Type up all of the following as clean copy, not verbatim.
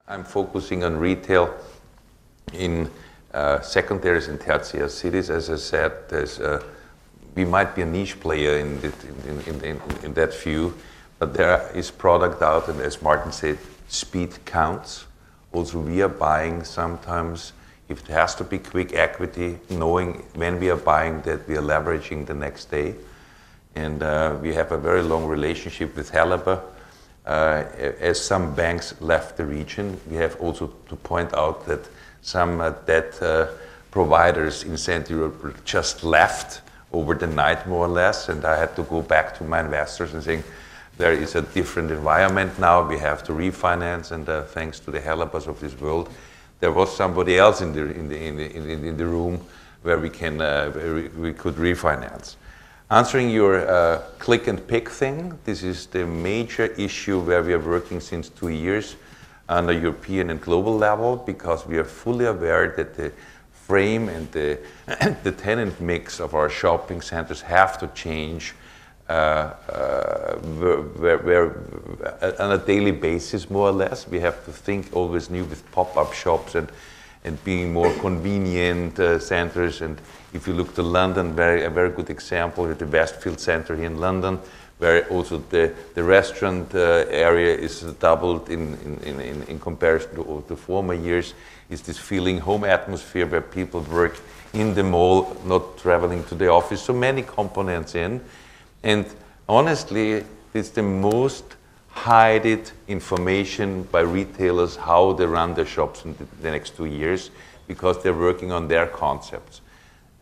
I'm focusing on retail in secondaries and tertiary cities. As I said, we might be a niche player in that view, but there is product out, and as Martin said, speed counts. Also, we are buying sometimes, if it has to be quick equity, knowing when we are buying that we are leveraging the next day. And we have a very long relationship with Helaba. As some banks left the region, we have also to point out that some debt providers in Central Europe just left over the night, more or less, and I had to go back to my investors and saying, there is a different environment now, we have to refinance, and thanks to the Helabas of this world, there was somebody else in the room where we could refinance. Answering your click and pick thing, this is the major issue where we are working since 2 years on a European and global level, because we are fully aware that the frame and the tenant mix of our shopping centers have to change on a daily basis, more or less. We have to think always new with pop-up shops and being more convenient centers. And if you look to London, a very good example is the Westfield Centre here in London, where also the restaurant area is doubled in comparison to the former years. Is this feeling home atmosphere where people work in the mall, not traveling to the office. So many components in. And honestly, it's the most hidden information by retailers how they run their shops in the next 2 years, because they're working on their concepts.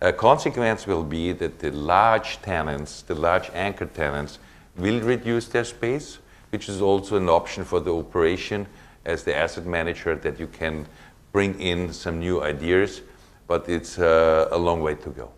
A consequence will be that the large tenants, the large anchor tenants, will reduce their space, which is also an option for the operation as the asset manager, that you can bring in some new ideas, but it's a long way to go.